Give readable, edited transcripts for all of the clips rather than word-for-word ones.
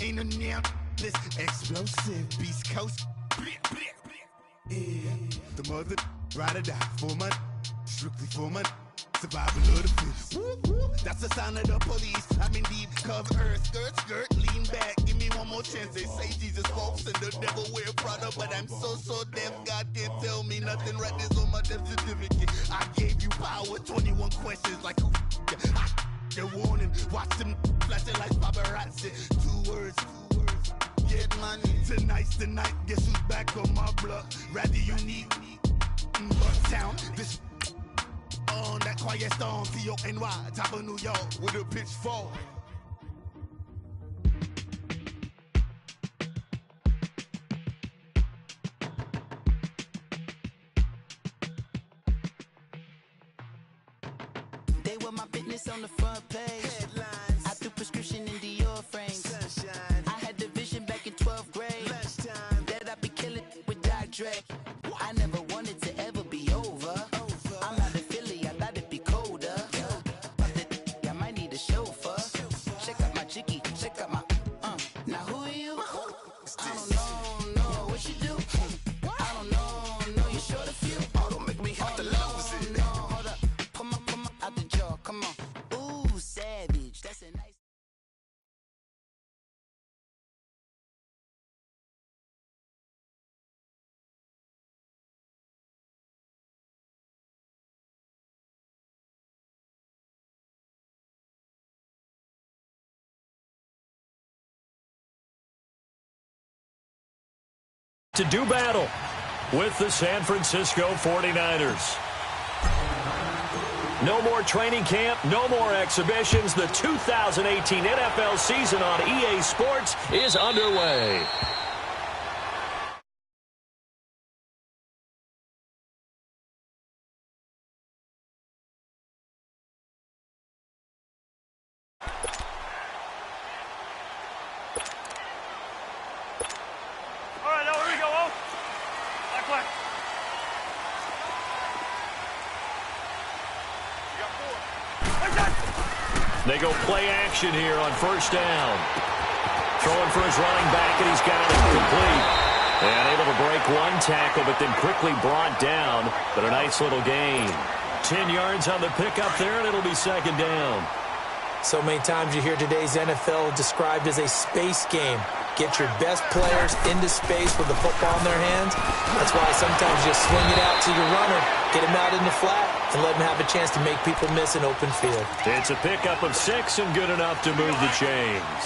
Ain't a damn this explosive Beast Coast. Yeah, the mother ride or die for my strictly for my survival of the fittest. That's the sign of the police. I'm in deep cover earth, skirt, lean back. Give me one more chance. They say Jesus walks and the devil wear Prada, but I'm so deaf. God can't tell me nothing. Right this on my death certificate. I gave you power. 21 questions like who? The warning. Watch them flashing like paparazzi. Two words. Get money. Tonight's the night. Guess who's back on my block? Rather unique. Bucktown. This on that quiet storm. T-O-N-Y. Top of New York with a pitchfork. They were my business on the front page. Headlines. I threw prescription in Dior frames. Sunshine. I had the vision back in 12th grade. Lunchtime. That I'd be killing with Dr. Dre. I never wanted to ever be over. I'm not in Philly, I thought it'd be colder. I might need a chauffeur. Check out my jiggy, check out my Now who are you? I don't know what you do. I don't know you short a few. Oh, don't make me have to lose it. No, hold up. Come on, out the jaw, come on. Ooh, savage, that's a nice. To do battle with the San Francisco 49ers. No more training camp, no more exhibitions. The 2018 NFL season on EA Sports is underway. They go play action here on first down. Throwing for his running back, and he's got it complete. And able to break one tackle, but then quickly brought down. But a nice little gain. 10 yards on the pickup there, and it'll be second down. So many times you hear today's NFL described as a space game. Get your best players into space with the football in their hands. That's why sometimes you swing it out to your runner, get him out in the flat, and let him have a chance to make people miss an open field. It's a pickup of 6 and good enough to move the chains.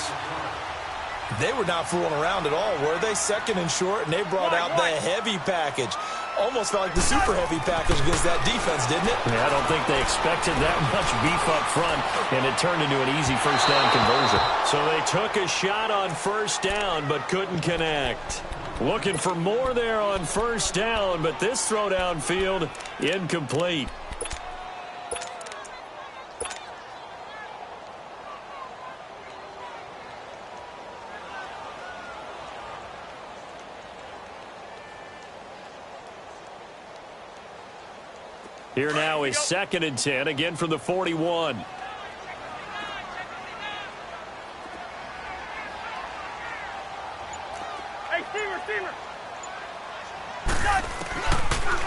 They were not fooling around at all, were they? Second and short, and they brought out the heavy package. Almost felt like the super heavy package against that defense, didn't it? Yeah, I don't think they expected that much beef up front, and it turned into an easy first down conversion. So they took a shot on first down, but couldn't connect. Looking for more there on first down, but this throw downfield incomplete. Here now is 2nd and 10, again from the 41. Hey, Steamer.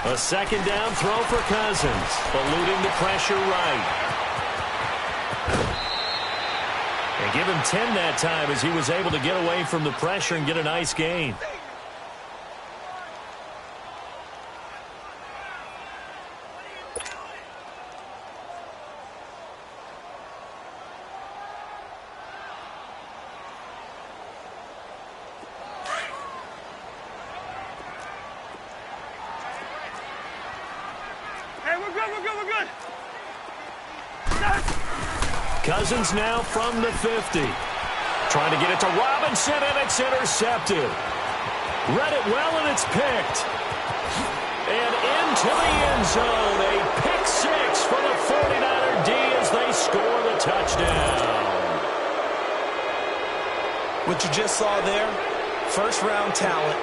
A second down throw for Cousins, eluding the pressure right. And give him 10 that time as he was able to get away from the pressure and get a nice gain. We're good. Cousins now from the 50. Trying to get it to Robinson, and it's intercepted. Read it well, and it's picked. And into the end zone. A pick six for the 49er D as they score the touchdown. What you just saw there, first-round talent.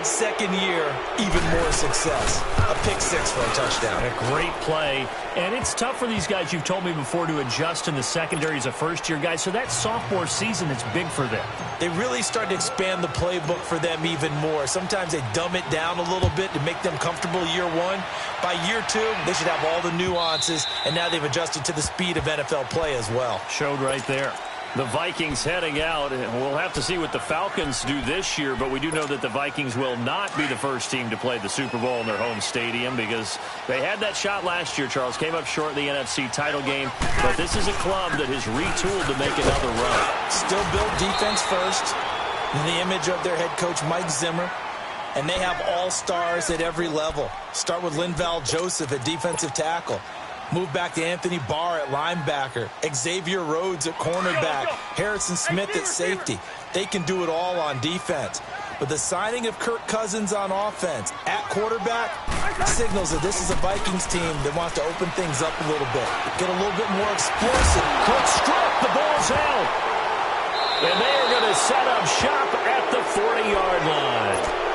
Second year, even more success. A pick six for a touchdown. A great play. And it's tough for these guys, you've told me before, to adjust in the secondary as a first-year guy. So that sophomore season is big for them. they really start to expand the playbook for them even more. Sometimes they dumb it down a little bit to make them comfortable year one. By year two, they should have all the nuances, and now they've adjusted to the speed of NFL play as well. Showed right there. The Vikings heading out, and we'll have to see what the Falcons do this year, but we do know that the Vikings will not be the first team to play the Super Bowl in their home stadium because they had that shot last year, Charles. Came up short in the NFC title game, but this is a club that has retooled to make another run. Still built defense first, in the image of their head coach, Mike Zimmer, and they have all-stars at every level. Start with Linval Joseph at defensive tackle. Move back to Anthony Barr at linebacker. Xavier Rhodes at cornerback. Harrison Smith at safety. They can do it all on defense. But the signing of Kirk Cousins on offense at quarterback signals that this is a Vikings team that wants to open things up a little bit. Get a little bit more explosive. Quick strike, the ball's out. And they are going to set up shop at the 40-yard line.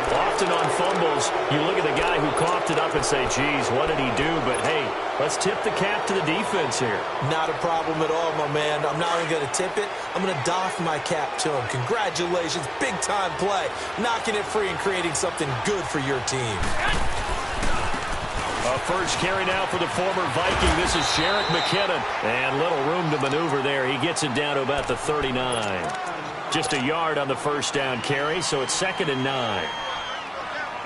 Often on fumbles, you look at the guy who coughed it up and say, geez, what did he do? But, hey, let's tip the cap to the defense here. Not a problem at all, my man. I'm not even going to tip it. I'm going to doff my cap to him. Congratulations. Big-time play. Knocking it free and creating something good for your team. A first carry now for the former Viking. This is Jerick McKinnon. And little room to maneuver there. He gets it down to about the 39. Just a yard on the first down carry, so it's 2nd and 9.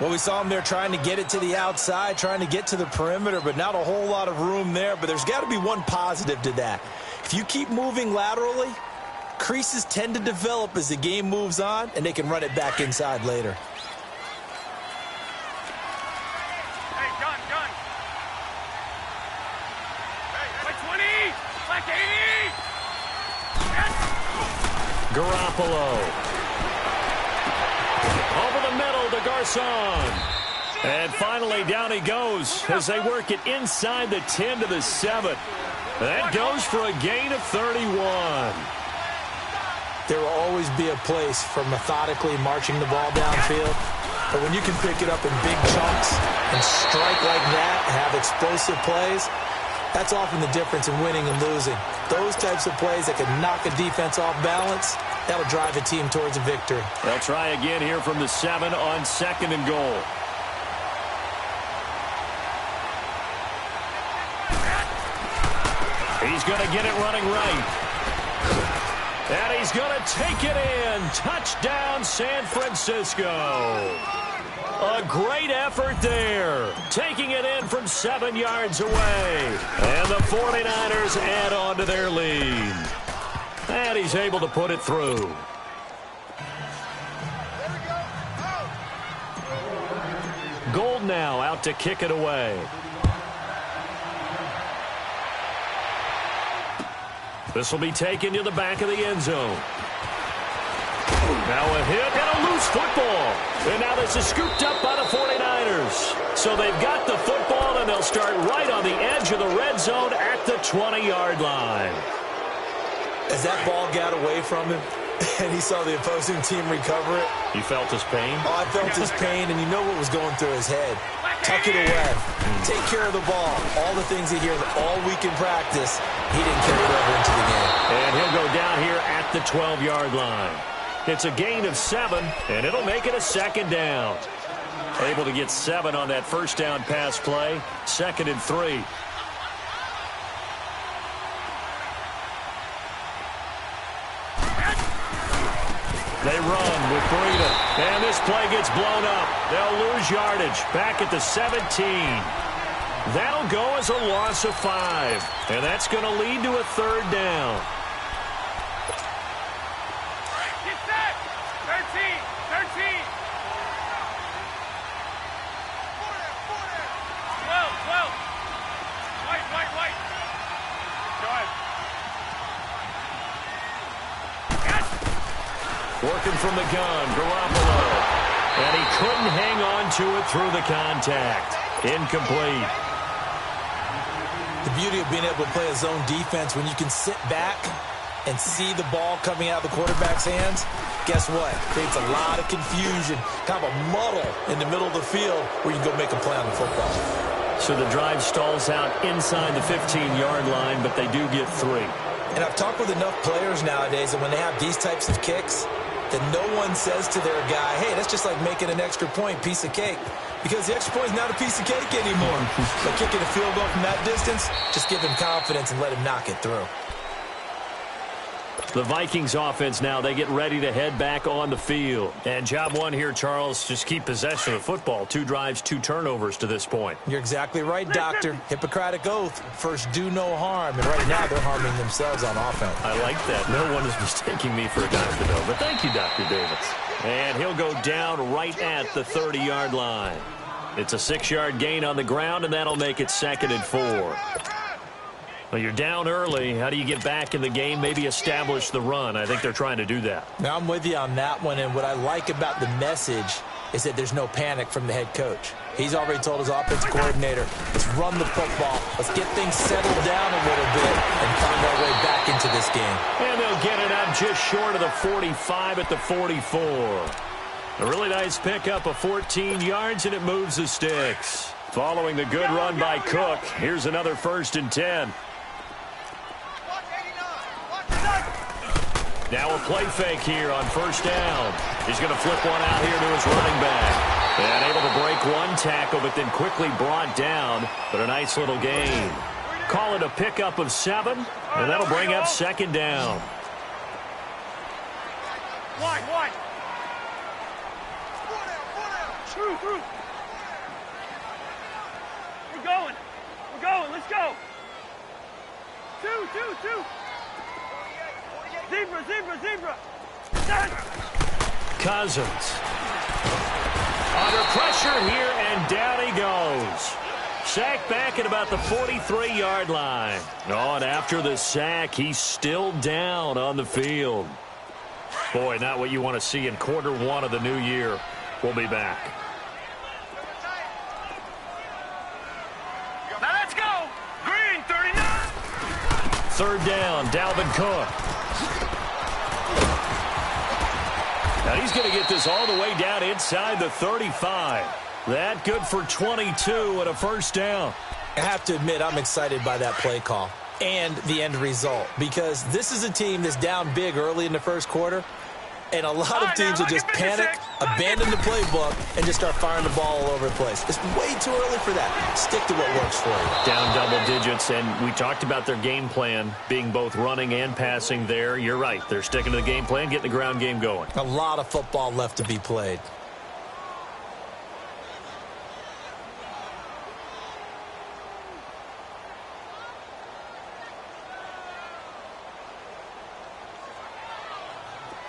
Well, we saw him there trying to get it to the outside, trying to get to the perimeter, but not a whole lot of room there. But there's got to be one positive to that. If you keep moving laterally, creases tend to develop as the game moves on, and they can run it back inside later. Hey, gun. Hey, 20, like 80. Garoppolo. Over the middle to Garcon. And finally down he goes as they work it inside the 10 to the 7. That goes for a gain of 31. There will always be a place for methodically marching the ball downfield. But when you can pick it up in big chunks and strike like that and have explosive plays, that's often the difference in winning and losing. Those types of plays that can knock a defense off balance, that'll drive a team towards a victory. They'll try again here from the 7 on 2nd and goal. He's going to get it running right. And he's going to take it in. Touchdown, San Francisco. A great effort there. Taking it in from 7 yards away. And the 49ers add on to their lead. And he's able to put it through. Gold now out to kick it away. This will be taken to the back of the end zone. Now a hit and a loose football. And now this is scooped up by the 49ers. So they've got the football, and they'll start right on the edge of the red zone at the 20-yard line. As that ball got away from him and he saw the opposing team recover it. You felt his pain? Oh, I felt his pain, and you know what was going through his head. Tuck it away. Take care of the ball. All the things he hears all week in practice, he didn't carry it over into the game. And he'll go down here at the 12-yard line. It's a gain of 7, and it'll make it a 2nd down. Able to get 7 on that first down pass play. 2nd and 3. They run with Breida. And this play gets blown up. They'll lose yardage back at the 17. That'll go as a loss of 5. And that's going to lead to a 3rd down. Get set. 13. 12. White. Go ahead. Working from the gun, Garoppolo. And he couldn't hang on to it through the contact. Incomplete. The beauty of being able to play a zone defense when you can sit back and see the ball coming out of the quarterback's hands, guess what? Creates a lot of confusion, kind of a muddle in the middle of the field where you can go make a play on the football. So the drive stalls out inside the 15-yard line, but they do get 3. And I've talked with enough players nowadays that when they have these types of kicks, that no one says to their guy, hey, that's just like making an extra point, piece of cake. Because the extra point is not a piece of cake anymore. But kicking a field goal from that distance, just give him confidence and let him knock it through. The Vikings offense now, they get ready to head back on the field. And job one here, Charles, just keep possession of the football. 2 drives, 2 turnovers to this point. You're exactly right, Doctor. Hippocratic oath. First, do no harm. And right now, they're harming themselves on offense. I like that. No one is mistaking me for a doctor, though. But thank you, Dr. Davis. And he'll go down right at the 30-yard line. It's a 6-yard gain on the ground, and that'll make it 2nd and 4. Well, you're down early. How do you get back in the game, maybe establish the run? I think they're trying to do that. Now, I'm with you on that one, and what I like about the message is that there's no panic from the head coach. He's already told his offensive coordinator, let's run the football, let's get things settled down a little bit and find our way back into this game. And they'll get it up just short of the 45 at the 44. A really nice pickup of 14 yards, and it moves the sticks. Following the good run by Cook, here's another 1st and 10. Now a play fake here on 1st down. He's going to flip one out here to his running back. And able to break 1 tackle, but then quickly brought down. But a nice little gain. Call it a pickup of 7, and that'll bring up 2nd down. Wide. Through. We're going. Let's go. Two. Zebra. Cousins. Under pressure here, and down he goes. Sacked back at about the 43-yard line. Oh, and after the sack, he's still down on the field. Boy, not what you want to see in quarter 1 of the new year. We'll be back. Now let's go. Green, 39. 3rd down, Dalvin Cook. Now he's going to get this all the way down inside the 35. That good for 22 and a 1st down. I have to admit, I'm excited by that play call and the end result, because this is a team that's down big early in the 1st quarter, and a lot of teams will just panic, abandon the playbook, and just start firing the ball all over the place. It's way too early for that. Stick to what works for you. Down double digits, and we talked about their game plan being both running and passing there. You're right. They're sticking to the game plan, getting the ground game going. A lot of football left to be played.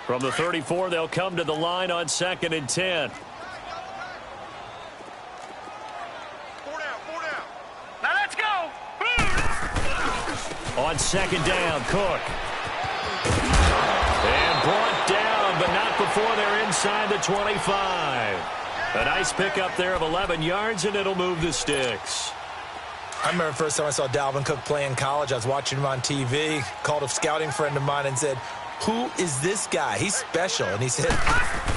From the 34, they'll come to the line on 2nd and 10. 4 down. Now let's go. On 2nd down, Cook. And brought down, but not before they're inside the 25. A nice pickup there of 11 yards, and it'll move the sticks. I remember the first time I saw Dalvin Cook play in college. I was watching him on TV, called a scouting friend of mine and said, who is this guy? He's special. And he said,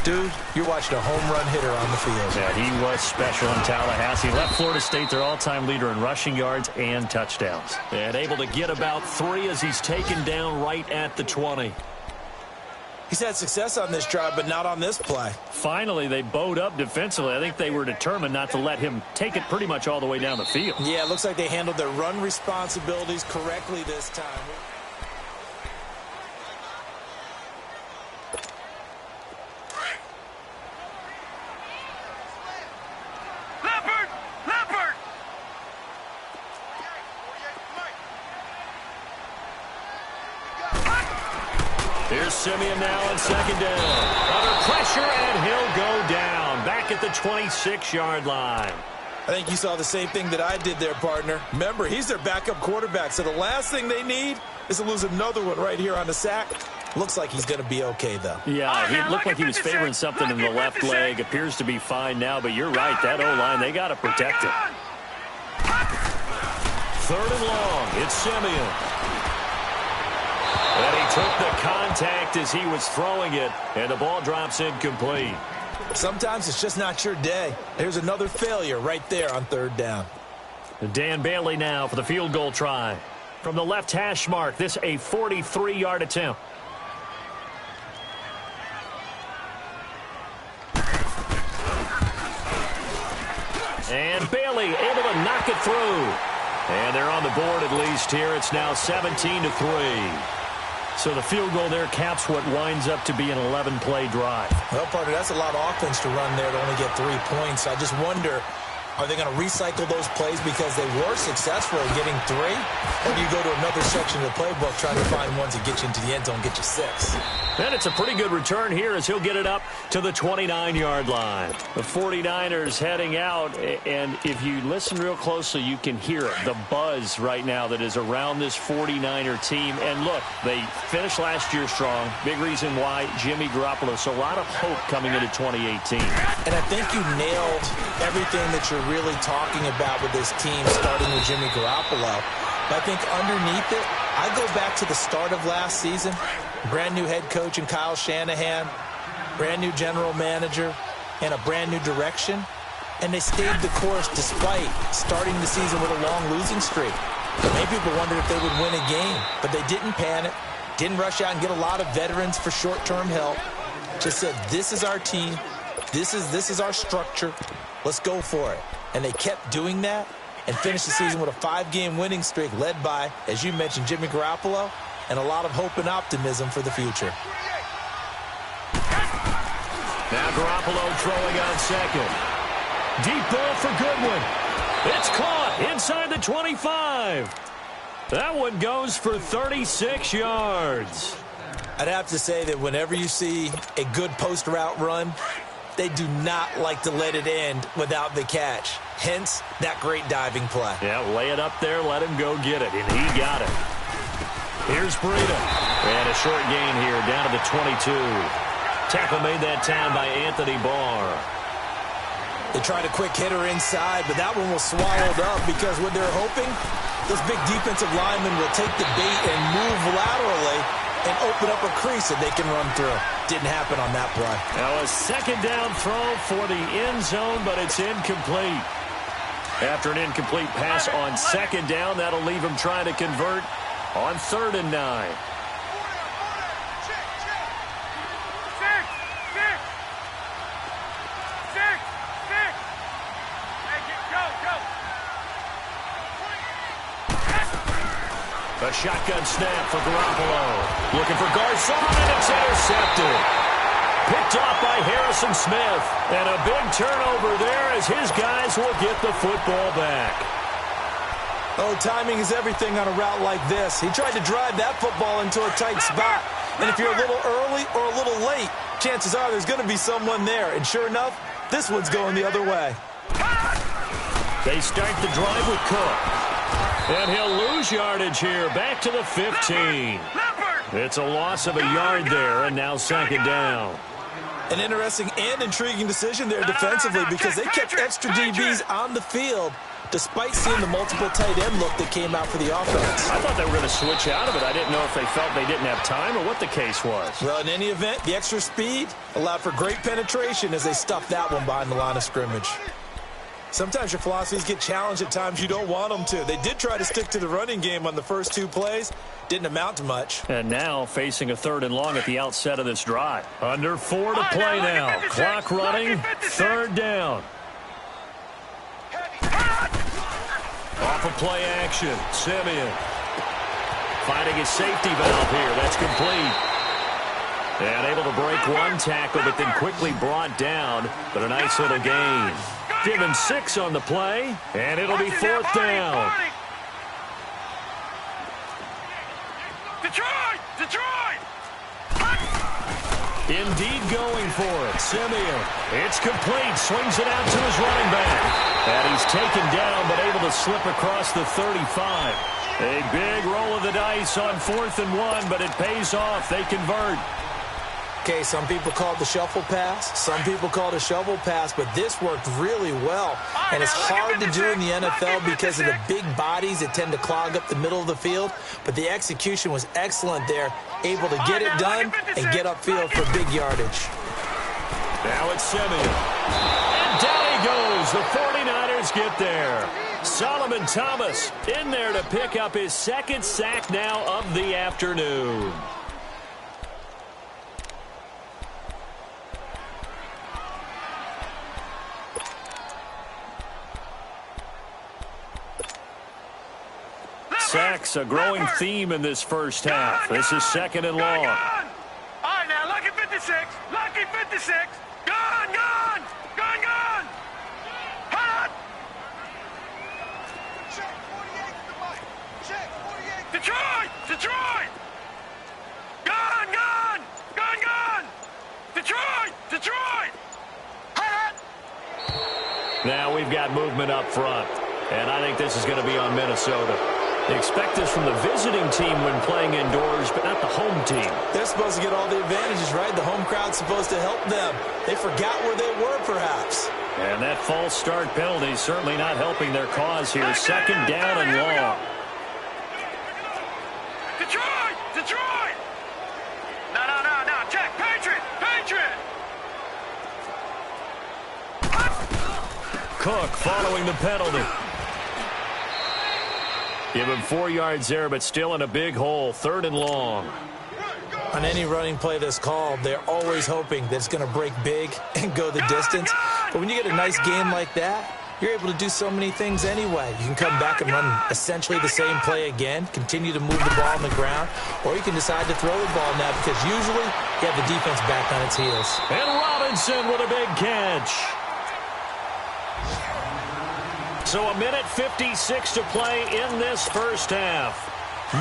dude, you're watching a home run hitter on the field. Yeah, he was special in Tallahassee. Left Florida State their all-time leader in rushing yards and touchdowns. And able to get about 3 as he's taken down right at the 20. He's had success on this drive, but not on this play. Finally, they bowed up defensively. I think they were determined not to let him take it pretty much all the way down the field. Yeah, it looks like they handled their run responsibilities correctly this time. Leopard! Here's Simeon now on 2nd down. Under pressure, and he'll go down. Back at the 26-yard line. I think you saw the same thing that I did there, partner. Remember, he's their backup quarterback, so the last thing they need is to lose another one right here on the sack. Looks like he's going to be okay, though. Yeah, he looked like he was favoring something in the left leg. Appears to be fine now, but you're right. That O-line, they got to protect it. 3rd and long. It's Simeon. And he took the contact as he was throwing it, and the ball drops incomplete. Sometimes it's just not your day. There's another failure right there on 3rd down. Dan Bailey now for the field goal try. from the left hash mark. This a 43-yard attempt. And Bailey able to knock it through. And they're on the board at least here. It's now 17-3. So the field goal there caps what winds up to be an 11-play drive. Well, partner, that's a lot of offense to run there to only get 3 points. I just wonder, are they going to recycle those plays because they were successful in getting 3? Or do you go to another section of the playbook trying to find ones that get you into the end zone, get you 6? And it's a pretty good return here as he'll get it up to the 29-yard line. The 49ers heading out, and if you listen real closely, you can hear it, the buzz right now that is around this 49er team. And look, they finished last year strong. Big reason why, Jimmy Garoppolo. So a lot of hope coming into 2018. And I think you nailed everything that you're really talking about with this team, starting with Jimmy Garoppolo. But I think underneath it, I go back to the start of last season. Brand new head coach in Kyle Shanahan, brand new general manager, and a brand new direction. And they stayed the course despite starting the season with a long losing streak. Many people wondered if they would win a game, but they didn't panic, didn't rush out and get a lot of veterans for short-term help. Just said, this is our team, this is our structure, let's go for it. And they kept doing that and finished the season with a 5-game winning streak led by, as you mentioned, Jimmy Garoppolo, and a lot of hope and optimism for the future. Now Garoppolo throwing on second. Deep ball for Goodwin. It's caught inside the 25. That one goes for 36 yards. I'd have to say that whenever you see a good post route run, they do not like to let it end without the catch. Hence, that great diving play. Yeah, lay it up there, let him go get it, and he got it. Here's Breida. And a short gain here, down to the 22. Tackle made that time by Anthony Barr. They tried a quick hitter inside, but that one was swallowed up because what they're hoping, this big defensive lineman will take the bait and move laterally and open up a crease that they can run through. Didn't happen on that play. Now a second down throw for the end zone, but it's incomplete. After an incomplete pass on second down, that'll leave him trying to convert on 3rd and 9. A shotgun snap for Garoppolo. Looking for Garcon, and it's intercepted. Picked off by Harrison Smith. And a big turnover there as his guys will get the football back. Oh, timing is everything on a route like this. He tried to drive that football into a tight spot. And if you're a little early or a little late, chances are there's going to be someone there. And sure enough, this one's going the other way. They start the drive with Cook. And he'll lose yardage here, back to the 15. It's a loss of a yard there, and now second down. An interesting and intriguing decision there defensively because they kept extra DBs on the field despite seeing the multiple tight end look that came out for the offense. I thought they were going to switch out of it. I didn't know if they felt they didn't have time or what the case was. Well, in any event, the extra speed allowed for great penetration as they stuffed that one behind the line of scrimmage. Sometimes your philosophies get challenged at times you don't want them to. They did try to stick to the running game on the first 2 plays. Didn't amount to much. And now facing a 3rd and long at the outset of this drive. Under 4 to play now. Clock running. 3rd down. Off of play action. Simeon finding his safety valve here. That's complete. And able to break one tackle, but then quickly brought down. But a nice little gain. Given 6 on the play, and it'll be 4th down. Detroit! Indeed going for it. Simeon. It's complete. Swings it out to his running back. And he's taken down, but able to slip across the 35. A big roll of the dice on 4th and 1, but it pays off. They convert. Okay, some people call it the shuffle pass. Some people call it a shovel pass, but this worked really well. And it's hard to do in the NFL because of the big bodies that tend to clog up the middle of the field. But the execution was excellent there, able to get it done and get upfield for big yardage. Now it's Simeon. And down he goes. goes. The 49ers get there. Solomon Thomas in there to pick up his second sack now of the afternoon. Sacks, a growing theme in this first half. This is second and long. All right, now, lucky 56. Lucky 56. Gone, gone. Gone, gone. Hot. Check 48 to the mic. Check 48. Detroit. Detroit. Gone, gone. Gone, gone. Detroit. Detroit. Hot. Now we've got movement up front, and I think this is going to be on Minnesota. They expect this from the visiting team when playing indoors, but not the home team. They're supposed to get all the advantages, right? The home crowd's supposed to help them. They forgot where they were, perhaps. And that false start penalty is certainly not helping their cause here. Second down and long. Detroit. Detroit. No, no, no, no. Check. Patriot. Patriot. Cook following the penalty. Give him 4 yards there, but still in a big hole. Third and long. On any running play that's called, they're always hoping that it's going to break big and go the distance. But when you get a nice game like that, you're able to do so many things anyway. You can come back and run essentially the same play again, continue to move the ball on the ground, or you can decide to throw the ball now because usually you have the defense back on its heels. And Robinson with a big catch. So a minute 56 to play in this first half.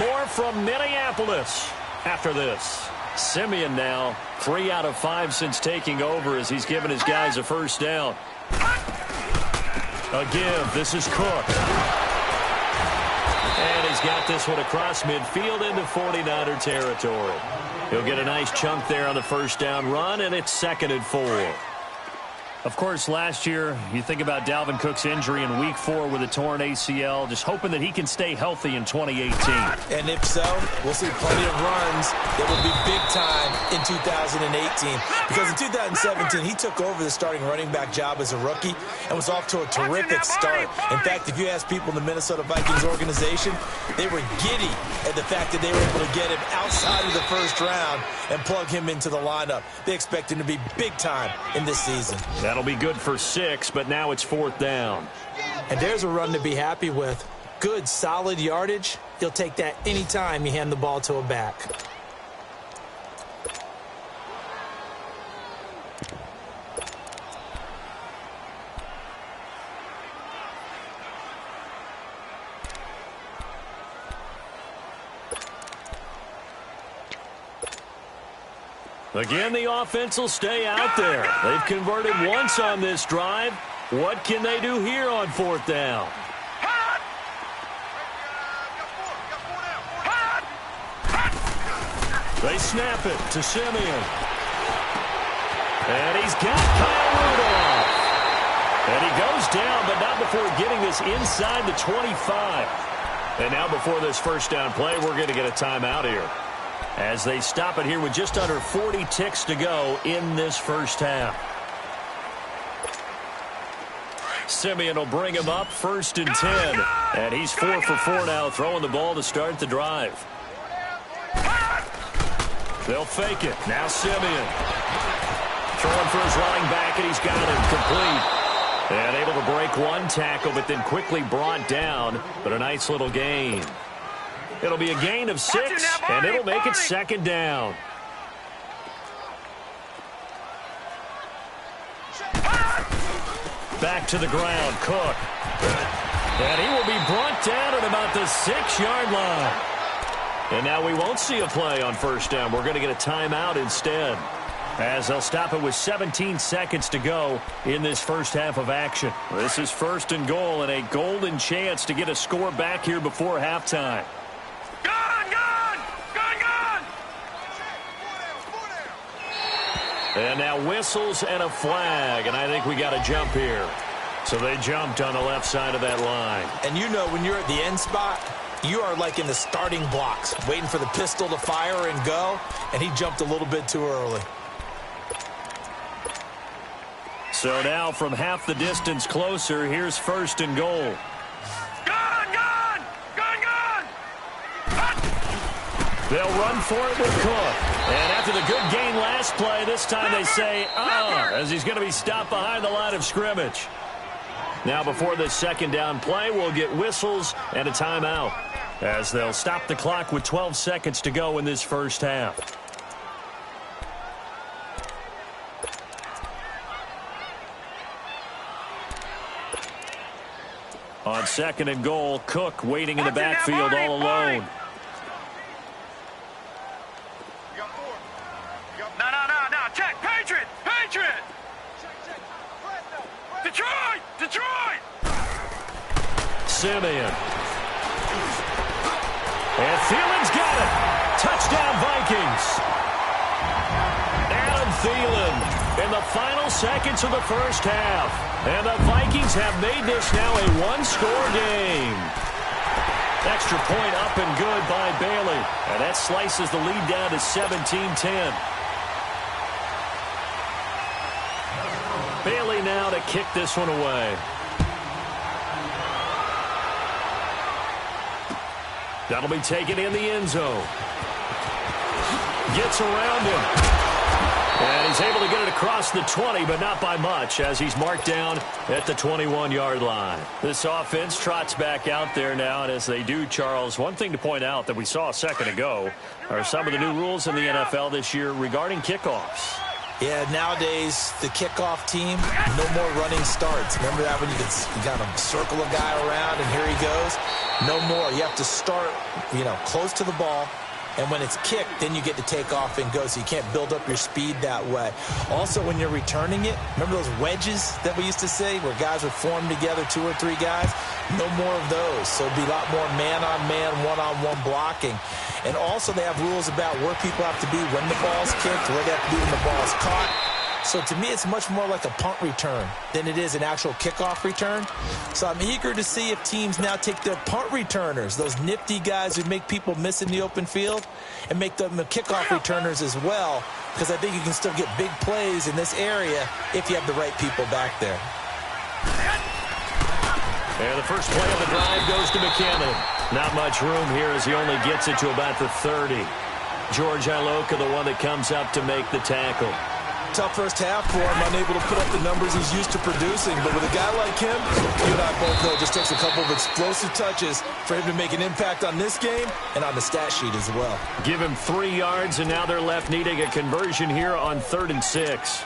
More from Minneapolis after this. Simeon now 3 out of 5 since taking over as he's given his guys a first down. A give. This is Cook. And he's got this one across midfield into 49er territory. He'll get a nice chunk there on the first down run, and it's 2nd and 4. Of course, last year, you think about Dalvin Cook's injury in Week 4 with a torn ACL, just hoping that he can stay healthy in 2018. And if so, we'll see plenty of runs that will be big time in 2018. Because in 2017, he took over the starting running back job as a rookie and was off to a terrific start. In fact, if you ask people in the Minnesota Vikings organization, they were giddy at the fact that they were able to get him outside of the first round and plug him into the lineup. They expect him to be big time in this season. That'll be good for 6, but now it's 4th down. And there's a run to be happy with. Good, solid yardage. You'll take that anytime you hand the ball to a back. Again, the offense will stay out there. They've converted once on this drive. What can they do here on 4th down? They snap it to Simeon. And he's got Kyle Rudolph. And he goes down, but not before getting this inside the 25. And now before this first down play, we're going to get a timeout here, as they stop it here with just under 40 ticks to go in this first half. Simeon will bring him up 1st and 10. And he's 4 for 4 now, throwing the ball to start the drive. They'll fake it. Now Simeon throwing for his running back, and he's got it complete. And able to break one tackle, but then quickly brought down. But a nice little gain. It'll be a gain of 6, and it'll make it 2nd down. Back to the ground, Cook. And he will be brought down at about the 6-yard line. And now we won't see a play on first down. We're going to get a timeout instead, as they'll stop it with 17 seconds to go in this first half of action. This is 1st and goal, and a golden chance to get a score back here before halftime. And now whistles and a flag, and I think we got a jump here. So they jumped on the left side of that line. And you know, when you're at the end spot, you are like in the starting blocks, waiting for the pistol to fire and go, and he jumped a little bit too early. So now from half the distance closer, here's 1st and goal. Gone, gone! Gone, gone! They'll run for it with Cook. And after the good gain last play, this time they say, as he's going to be stopped behind the line of scrimmage. Now before this 2nd down play, we'll get whistles and a timeout, as they'll stop the clock with 12 seconds to go in this first half. On 2nd and goal, Cook waiting in the backfield all alone. No. Check. Patriot. Detroit. Simeon. And Thielen's got it. Touchdown, Vikings. Adam Thielen in the final seconds of the first half. And the Vikings have made this now a one-score game. Extra point up and good by Bailey. And that slices the lead down to 17-10. Bailey now to kick this one away. That'll be taken in the end zone. Gets around him. And he's able to get it across the 20, but not by much, as he's marked down at the 21-yard line. This offense trots back out there now, and as they do, Charles, one thing to point out that we saw a second ago are some of the new rules in the NFL this year regarding kickoffs. Yeah, nowadays, the kickoff team, no more running starts. Remember that when you kind of circle a guy around and here he goes? No more. You have to start, close to the ball. And when it's kicked, then you get to take off and go, so you can't build up your speed that way. Also, when you're returning it, remember those wedges that we used to say where guys would form together, 2 or 3 guys? No more of those. So it'd be a lot more man-on-man, one-on-one blocking. And also they have rules about where people have to be when the ball's kicked, where they have to be when the ball's caught. So to me, it's much more like a punt return than it is an actual kickoff return. So I'm eager to see if teams now take their punt returners, those nifty guys who make people miss in the open field, and make them the kickoff returners as well, because I think you can still get big plays in this area if you have the right people back there. And the first play of the drive goes to McKinnon. Not much room here as he only gets it to about the 30. George Iloka, the one that comes up to make the tackle. Tough first half for him, unable to put up the numbers he's used to producing. But with a guy like him, you and I both know it just takes a couple of explosive touches for him to make an impact on this game and on the stat sheet as well. Give him 3 yards, and now they're left needing a conversion here on 3rd and 6.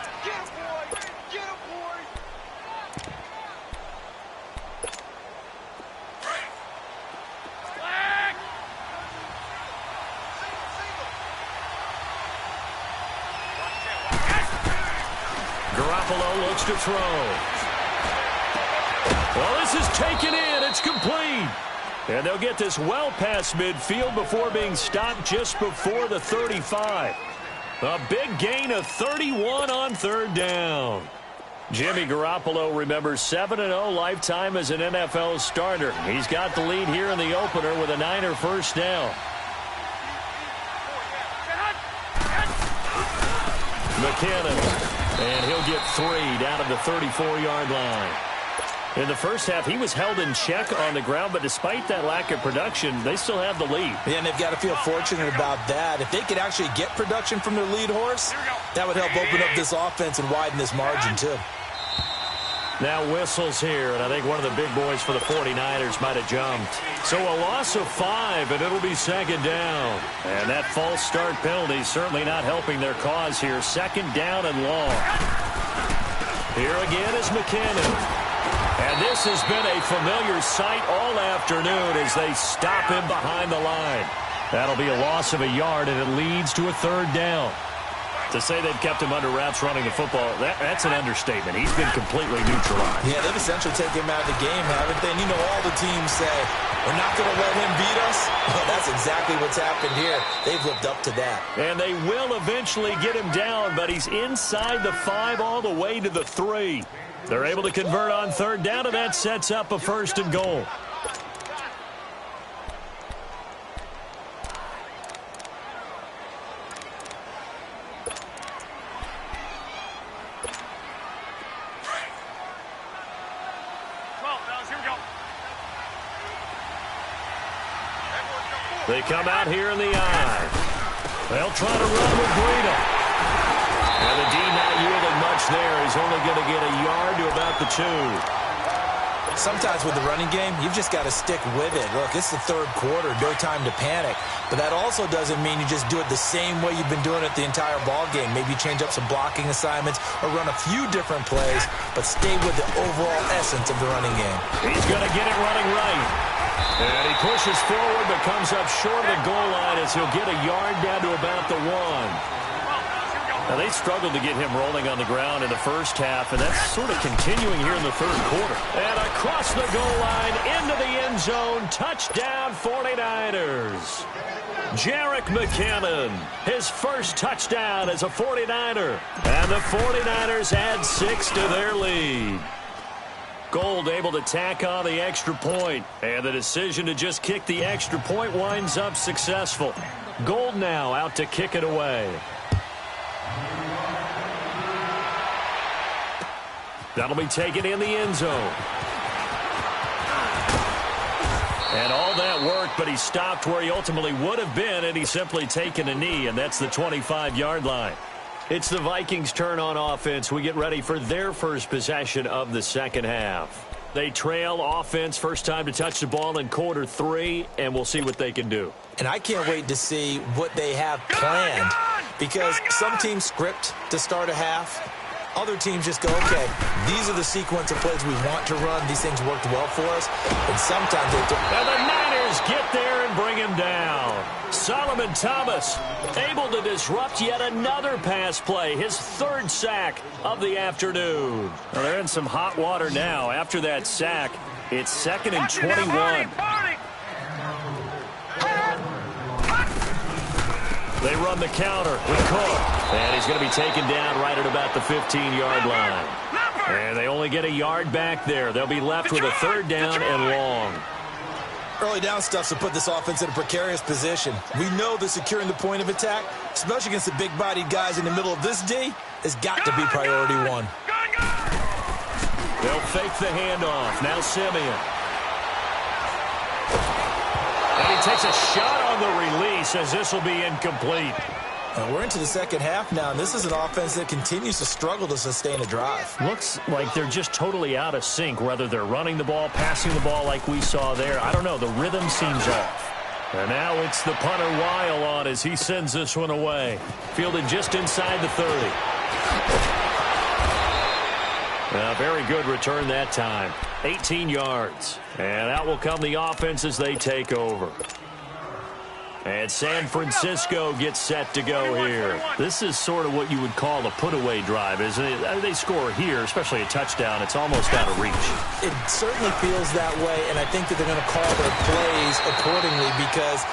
Garoppolo looks to throw. Well, this is taken in. It's complete. And they'll get this well past midfield before being stopped just before the 35. A big gain of 31 on 3rd down. Jimmy Garoppolo, remember, 7-0 lifetime as an NFL starter. He's got the lead here in the opener with a Niner first down. McKinnon. And he'll get 3 down at the 34-yard line. In the first half, he was held in check on the ground, but despite that lack of production, they still have the lead. Yeah, and they've got to feel fortunate about that. If they could actually get production from their lead horse, that would help open up this offense and widen this margin, too. Now whistles here, and I think one of the big boys for the 49ers might have jumped. So a loss of 5, and it'll be 2nd down. And that false start penalty certainly not helping their cause here. 2nd down and long. Here again is McKinnon. And this has been a familiar sight all afternoon as they stop him behind the line. That'll be a loss of a yard, and it leads to a 3rd down. To say they've kept him under wraps running the football, that's an understatement. He's been completely neutralized. Yeah, they've essentially taken him out of the game, haven't they? And you know all the teams say, we're not going to let him beat us. Well, that's exactly what's happened here. They've lived up to that. And they will eventually get him down, but he's inside the 5 all the way to the 3. They're able to convert on 3rd down, and that sets up a 1st and goal. They come out here in the I. They'll try to run with Breida. And the D not yielding much there. He's only going to get a yard to about the 2. Sometimes with the running game, you've just got to stick with it. Look, it's the third quarter, no time to panic. But that also doesn't mean you just do it the same way you've been doing it the entire ball game. Maybe change up some blocking assignments or run a few different plays, but stay with the overall essence of the running game. He's going to get it running right. And he pushes forward but comes up short of the goal line as he'll get a yard down to about the 1. Now, they struggled to get him rolling on the ground in the first half, and that's sort of continuing here in the third quarter. And across the goal line, into the end zone, touchdown 49ers. Jerick McKinnon, his first touchdown as a 49er. And the 49ers add 6 to their lead. Gold able to tack on the extra point, and the decision to just kick the extra point winds up successful. Gold now out to kick it away. That'll be taken in the end zone. And all that work, but he stopped where he ultimately would have been, and he's simply taken a knee, and that's the 25-yard line. It's the Vikings' turn on offense. We get ready for their first possession of the second half. They trail offense, first time to touch the ball in quarter 3, and we'll see what they can do. And I can't wait to see what they have planned, because some teams script to start a half. Other teams just go, okay, these are the sequence of plays we want to run. These things worked well for us. And sometimes they do. And the Niners get there and bring him down. Solomon Thomas able to disrupt yet another pass play. His third sack of the afternoon. Well, they're in some hot water now. After that sack, it's 2nd and 21. They run the counter with Cook. And he's going to be taken down right at about the 15-yard line. And they only get a yard back there. They'll be left with a third down and long. Early down stuff to put this offense in a precarious position. We know that securing the point of attack, especially against the big-bodied guys in the middle of this D, has got to be priority 1. They'll fake the handoff. Now Simeon. And he takes a shot on the release as this will be incomplete. And we're into the second half now, and this is an offense that continues to struggle to sustain a drive. Looks like they're just totally out of sync, whether they're running the ball, passing the ball like we saw there. I don't know. The rhythm seems off. And now it's the punter Weil on as he sends this one away. Fielded just inside the 30. A very good return that time. 18 yards. And out will come the offense as they take over. And San Francisco gets set to go here. This is sort of what you would call a put-away drive, isn't it? They score here, especially a touchdown. It's almost out of reach. It certainly feels that way, and I think that they're going to call their plays accordingly, because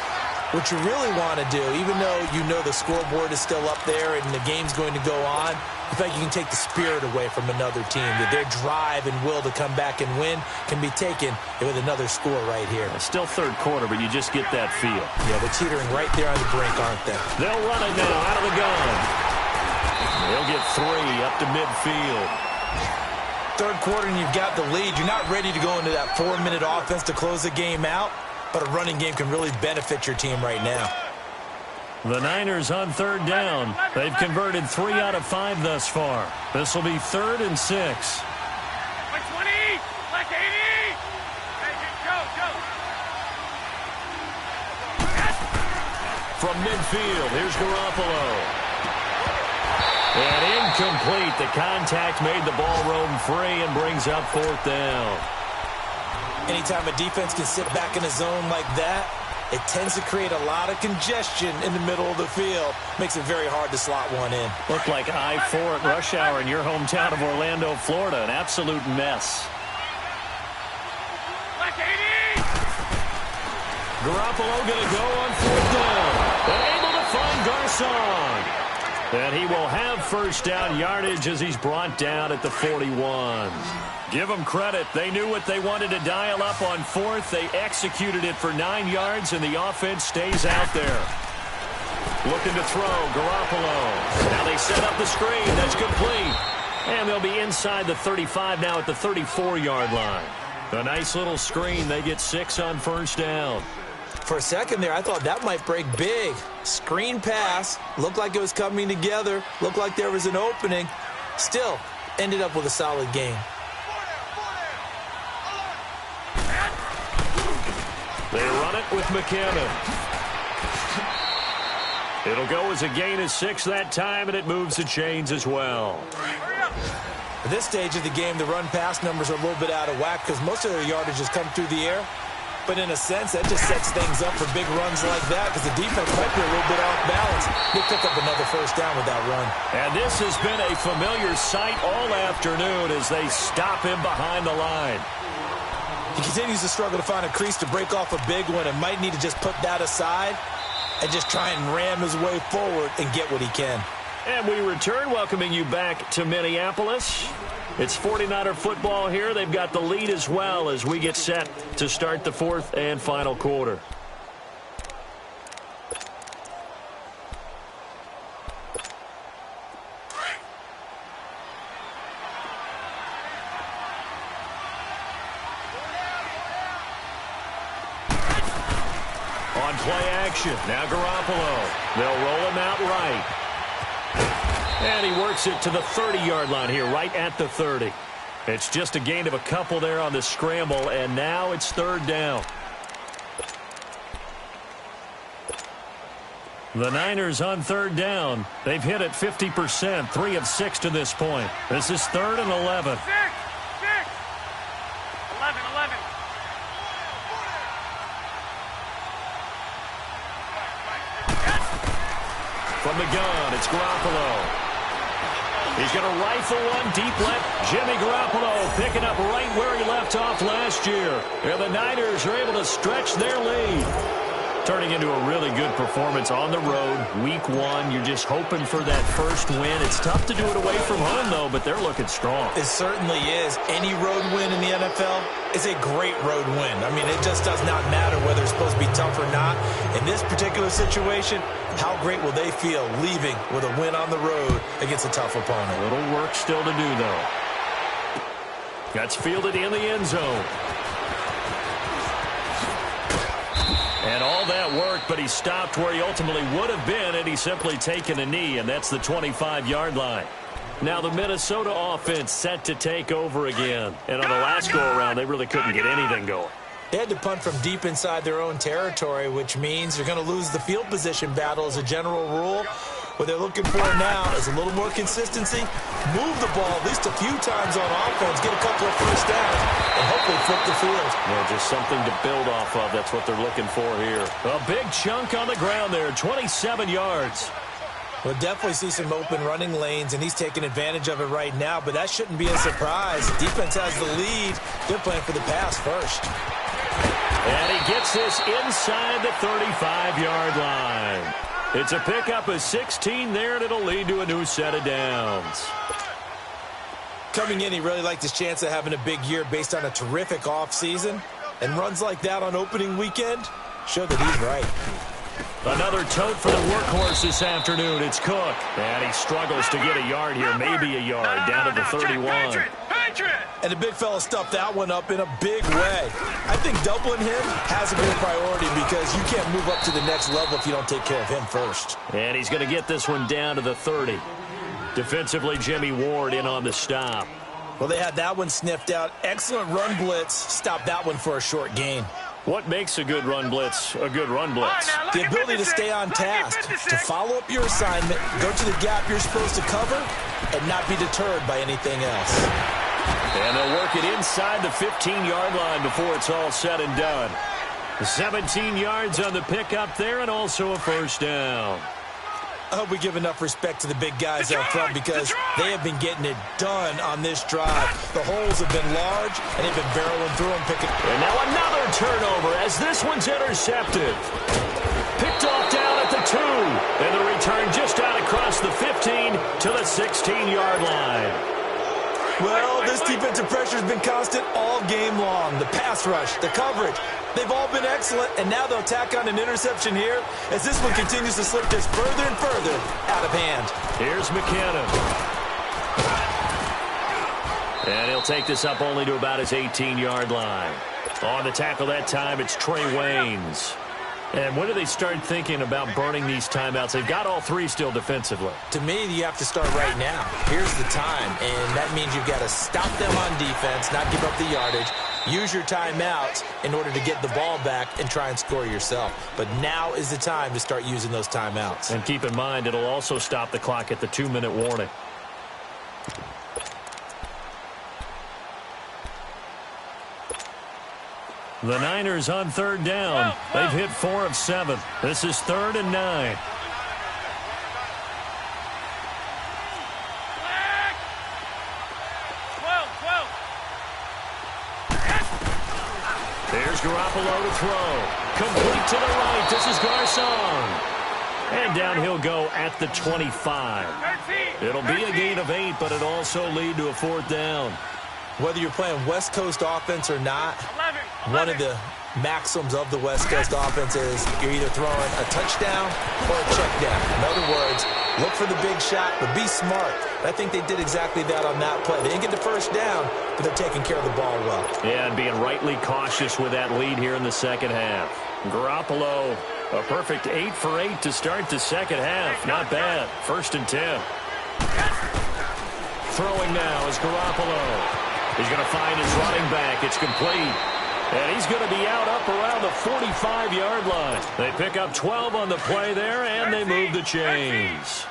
what you really want to do, even though you know the scoreboard is still up there and the game's going to go on, I think you can take the spirit away from another team. That their drive and will to come back and win can be taken with another score right here. It's still third quarter, but you just get that feel. Yeah, they're teetering right there on the brink, aren't they? They'll run it now out of the gun. They'll get 3 up to midfield. Third quarter and you've got the lead. You're not ready to go into that 4-minute offense to close the game out, but a running game can really benefit your team right now. The Niners on third down. They've converted 3 out of 5 thus far. This will be 3rd and 6. Like 20, like 80. Hey, go. From midfield, here's Garoppolo. And incomplete. The contact made the ball roam free and brings up 4th down. Anytime a defense can sit back in a zone like that, it tends to create a lot of congestion in the middle of the field. Makes it very hard to slot one in. Looked like I-4 at rush hour in your hometown of Orlando, Florida. An absolute mess. Like 80. Garoppolo going to go on 4th down. And able to find Garcon. And he will have first down yardage as he's brought down at the 41. Give them credit. They knew what they wanted to dial up on 4th. They executed it for 9 yards, and the offense stays out there. Looking to throw, Garoppolo. Now they set up the screen. That's complete. And they'll be inside the 35 now at the 34-yard line. A nice little screen. They get 6 on first down. For a second there, I thought that might break big. Screen pass, looked like it was coming together, looked like there was an opening. Still, ended up with a solid game. They run it with McKinnon. It'll go as a gain of 6 that time, and it moves the chains as well. At this stage of the game, the run-pass numbers are a little bit out of whack because most of their yardage has come through the air. But in a sense, that just sets things up for big runs like that because the defense might be a little bit off balance. They'll pick up another first down with that run. And this has been a familiar sight all afternoon as they stop him behind the line. He continues to struggle to find a crease to break off a big one and might need to just put that aside and just try and ram his way forward and get what he can. And we return, welcoming you back to Minneapolis. It's 49er football here. They've got the lead as well as we get set to start the fourth and final quarter. On play action, now Garoppolo. They'll roll him out right. And he works it to the 30-yard line here, right at the 30. It's just a gain of a couple there on the scramble, and now it's third down. The Niners on third down. They've hit it 50%, 3 of 6 to this point. This is 3rd and 11. 6, 11. From the gun, it's Garoppolo. He's going to rifle one deep left. Jimmy Garoppolo picking up right where he left off last year. And the Niners are able to stretch their lead. Turning into a really good performance on the road. Week 1, you're just hoping for that first win. It's tough to do it away from home, though, but they're looking strong. It certainly is. Any road win in the NFL is a great road win. I mean, it just does not matter whether it's supposed to be tough or not. In this particular situation, how great will they feel leaving with a win on the road against a tough opponent? A little work still to do, though. That's fielded in the end zone. And all that work, but he stopped where he ultimately would have been, and he's simply taken a knee, and that's the 25-yard line. Now the Minnesota offense set to take over again. And on the last go-around, they really couldn't get anything going. They had to punt from deep inside their own territory, which means you're going to lose the field position battle as a general rule. What they're looking for now is a little more consistency, move the ball at least a few times on offense, get a couple of first downs, and hopefully flip the field. Well, just something to build off of. That's what they're looking for here. A big chunk on the ground there, 27 yards. We'll definitely see some open running lanes, and he's taking advantage of it right now, but that shouldn't be a surprise. Defense has the lead. They're playing for the pass first. And he gets this inside the 35-yard line. It's a pickup of 16 there, and it'll lead to a new set of downs. Coming in, he really liked his chance of having a big year based on a terrific offseason. And runs like that on opening weekend show that he's right. Another tote for the workhorse this afternoon. It's Cook. And he struggles to get a yard here, maybe a yard, down to the 31. And the big fella stuffed that one up in a big way. I think doubling him has to be a priority because you can't move up to the next level if you don't take care of him first. And he's going to get this one down to the 30. Defensively, Jimmy Ward in on the stop. Well, they had that one sniffed out. Excellent run blitz. Stopped that one for a short gain. What makes a good run blitz a good run blitz? The ability to stay on task, to follow up your assignment, go to the gap you're supposed to cover, and not be deterred by anything else. And they'll work it inside the 15-yard line before it's all said and done. 17 yards on the pickup there, and also a first down. I hope we give enough respect to the big guys up front because they have been getting it done on this drive. The holes have been large, and they've been barreling through them. And now another turnover as this one's intercepted. Picked off down at the 2. And the return just out across the 15 to the 16-yard line. Well, this defensive pressure has been constant all game long. The pass rush, the coverage, they've all been excellent, and now they'll tack on an interception here as this one continues to slip just further and further out of hand. Here's McKinnon. And he'll take this up only to about his 18-yard line. On the tackle that time, it's Trey Waynes. And when do they start thinking about burning these timeouts? They've got all three still defensively. To me, you have to start right now. Here's the time, and that means you've got to stop them on defense, not give up the yardage, use your timeouts in order to get the ball back and try and score yourself. But now is the time to start using those timeouts. And keep in mind, it'll also stop the clock at the 2-minute warning. The Niners on third down. They've hit 4 of 7. This is 3rd and 9. Here's Garoppolo to throw. Complete to the right. This is Garcon. And down he'll go at the 25. It'll be a gain of 8, but it'll also lead to a 4th down. Whether you're playing West Coast offense or not, one of the maxims of the West Coast offense is you're either throwing a touchdown or a check down. In other words, look for the big shot, but be smart. I think they did exactly that on that play. They didn't get the first down, but they're taking care of the ball well. Yeah, and being rightly cautious with that lead here in the second half. Garoppolo, a perfect 8 for 8 to start the second half. Not bad. 1st and 10. Throwing now is Garoppolo. He's going to find his running back. It's complete. And he's going to be out up around the 45-yard line. They pick up 12 on the play there, and they move the chains.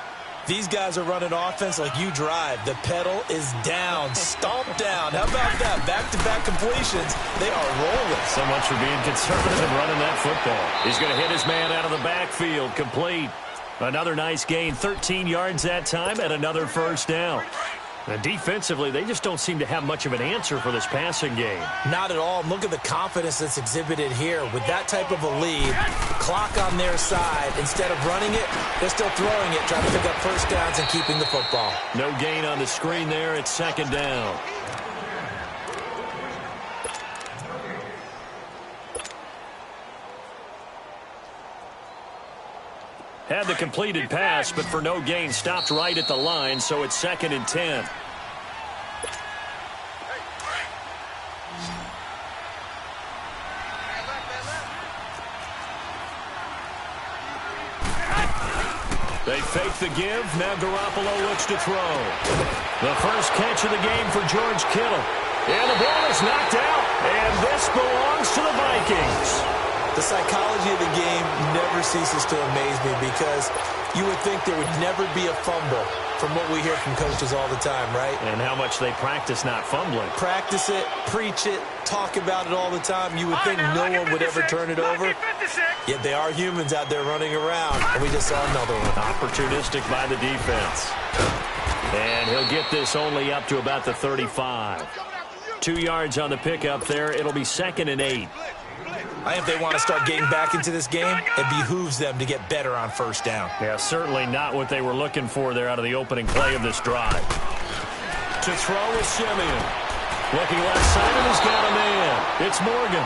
These guys are running offense like you drive. The pedal is down, stomp down. How about that? Back-to-back completions. They are rolling. So much for being conservative and running that football. He's going to hit his man out of the backfield. Complete. Another nice gain. 13 yards that time and another 1st down. And defensively, they just don't seem to have much of an answer for this passing game. Not at all. Look at the confidence that's exhibited here. With that type of a lead, clock on their side, instead of running it, they're still throwing it, trying to pick up 1st downs and keeping the football. No gain on the screen there. It's 2nd down. Had the completed pass, but for no gain, stopped right at the line, so it's 2nd and 10. They fake the give. Now Garoppolo looks to throw. The first catch of the game for George Kittle. And the ball is knocked out. And this belongs to the Vikings. The psychology of the game never ceases to amaze me because you would think there would never be a fumble from what we hear from coaches all the time, right? And how much they practice not fumbling. Practice it, preach it, talk about it all the time. You would think no one would ever turn it over. Yet they are humans out there running around, and we just saw another one. Opportunistic by the defense. And he'll get this only up to about the 35. 2 yards on the pickup there. It'll be 2nd and 8. I think if they want to start getting back into this game, it behooves them to get better on 1st down. Yeah, certainly not what they were looking for there out of the opening play of this drive. To throw is Simeon. Looking left side, and he's got a man. It's Morgan.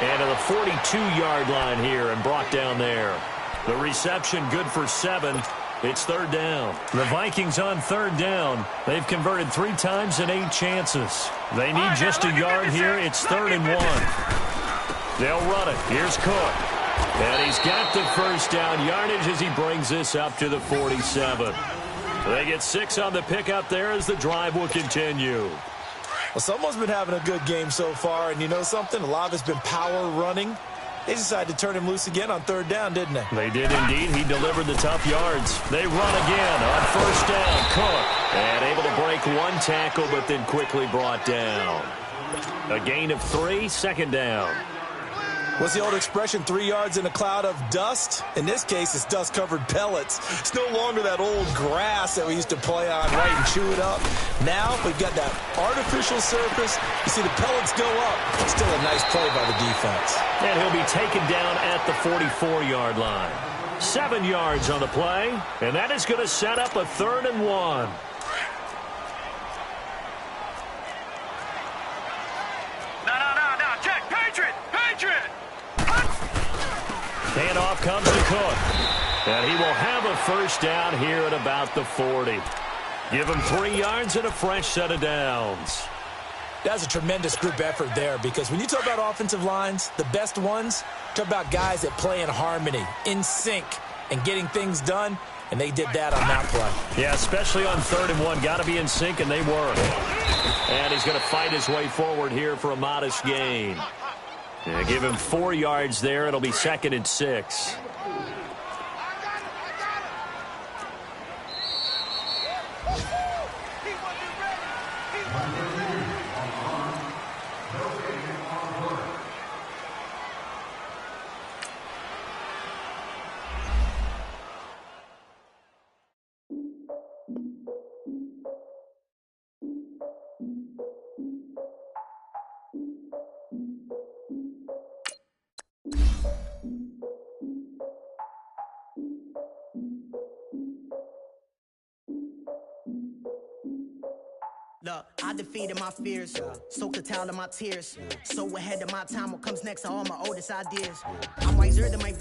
And to the 42-yard line here and brought down there. The reception good for 7. It's 3rd down. The Vikings on 3rd down. They've converted 3 times in 8 chances. They need just a yard here. It's 3rd and 1. They'll run it. Here's Cook. And he's got the 1st down yardage as he brings this up to the 47. They get 6 on the pickup there as the drive will continue. Well, someone's been having a good game so far, and you know something? A lot of it's been power running. They decided to turn him loose again on 3rd down, didn't they? They did indeed. He delivered the tough yards. They run again on 1st down. Cook. And able to break 1 tackle, but then quickly brought down. A gain of 3, 2nd down. What's the old expression, 3 yards in a cloud of dust? In this case, it's dust-covered pellets. It's no longer that old grass that we used to play on, right, and chew it up. Now we've got that artificial surface. You see the pellets go up. Still a nice play by the defense. And he'll be taken down at the 44-yard line. 7 yards on the play, and that is going to set up a 3rd and 1. No. Check. Patriot. Handoff comes to Cook. And he will have a 1st down here at about the 40. Give him 3 yards and a fresh set of downs. That's a tremendous group effort there, because when you talk about offensive lines, the best ones, talk about guys that play in harmony, in sync, and getting things done, and they did that on that play. Yeah, especially on 3rd and 1. Got to be in sync, and they were. And he's going to fight his way forward here for a modest gain. Yeah, give him 4 yards there. It'll be 2nd and 6. Look, I defeated my fears, soaked a towel in my tears. So ahead of my time, what comes next are all my oldest ideas. I'm wiser than my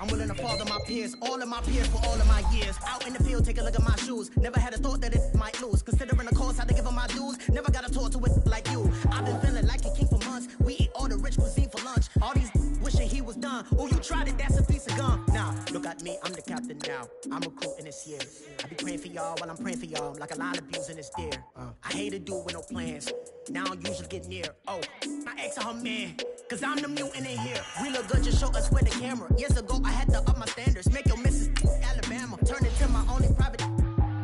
I'm willing to father my peers, all of my peers for all of my years. Out in the field, take a look at my shoes. Never had a thought that it might lose. Considering the cost, I had to give them my dues. Never got to talk to it like you. I've been feeling like a king for months. We eat all the rich cuisine for lunch. All these wishing he was done. Oh, you tried it, that's a piece of gum. Nah, look at me, I'm the captain now. I'm recruiting this year. I be praying for y'all while I'm praying for y'all. Like a line abusing this deer. I hate to do it with no plans. Now I usually get near. Oh, my ex and her man. Cause I'm the mutant in here. We look good, just show us where the camera. Years ago, I had to up my standards. Make your missus Alabama. Turn it to my only private.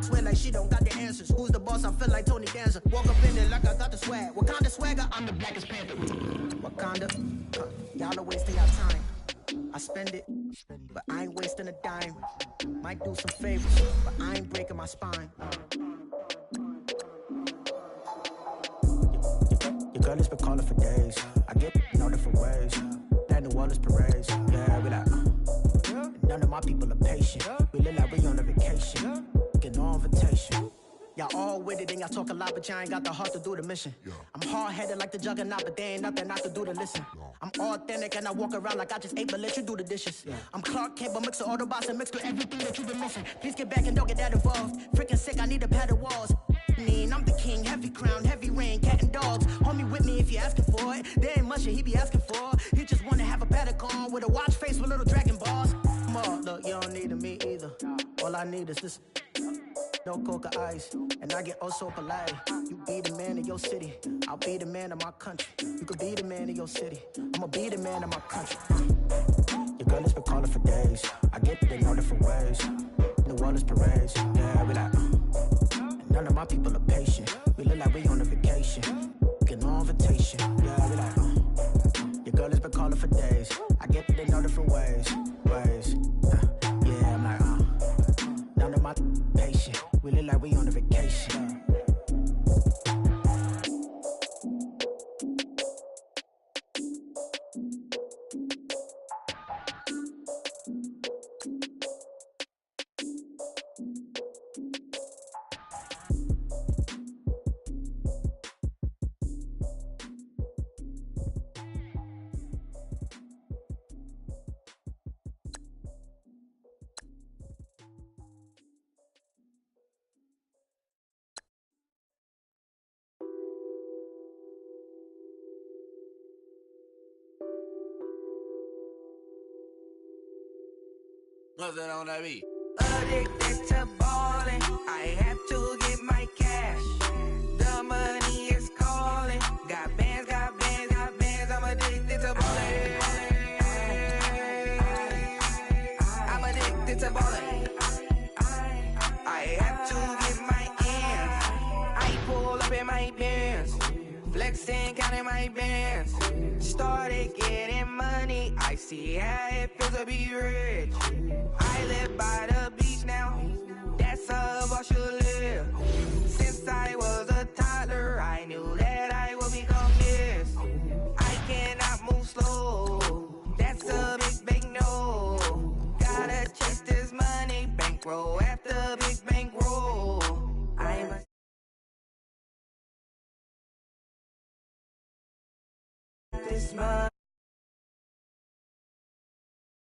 Swear like she don't got the answers. Who's the boss? I feel like Tony Danza. Walk up in it like I got the swag. What kind of swagger? I'm the blackest panther. What kind of? Y'all are wasting your time. I spend it, but I ain't wasting a dime. Might do some favors, but I ain't breaking my spine. Your girl has been calling for days. I get in all different ways. Plan the wellness parades. Yeah, we like. None of my people are patient. We look like we on a vacation. Get no invitation. Y'all all with it and y'all talk a lot, but y'all ain't got the heart to do the mission. I'm hard-headed like the juggernaut, but there ain't nothing I can do to listen. I'm authentic and I walk around like I just ate, but let you do the dishes. I'm Clark Kent, but mix the Autobots and mix with everything that you've been missing. Please get back and don't get that involved. Freaking sick, I need a padded walls. I'm the king, heavy crown, heavy rain, cat and dogs. Homie with me if you're asking for it. There ain't much that he be asking for. He just wanna have a paddock on with a watch face with little dragon balls. Look, you don't need me either. All I need is this. No coca ice, and I get oh so polite. You be the man of your city, I'll be the man of my country. You could be the man of your city, I'ma be the man of my country. Your girl has been calling for days. I get it in all different ways. New Orleans parades, yeah, we like. None of my people are patient. We look like we on a vacation. Get no invitation, yeah, we like. Your girl has been calling for days. I get it in all different ways. Yeah, I'm like, none of my patient. We look like we on a vacation. What's that on that beat? Addicted to ballin', I have to get my cash. The money is calling. Got bands, I'm addicted to ballin'. I'm addicted to ballin'. I have to get my ends. I pull up in my pants, flexing, counting my bands. Started getting money, I see how it feels to be rich. I live by the beach now, that's how I should live. Since I was a toddler, I knew that I would become this. I cannot move slow, that's a big no. Gotta chase this money, bankroll after big bankroll. I'm a this money.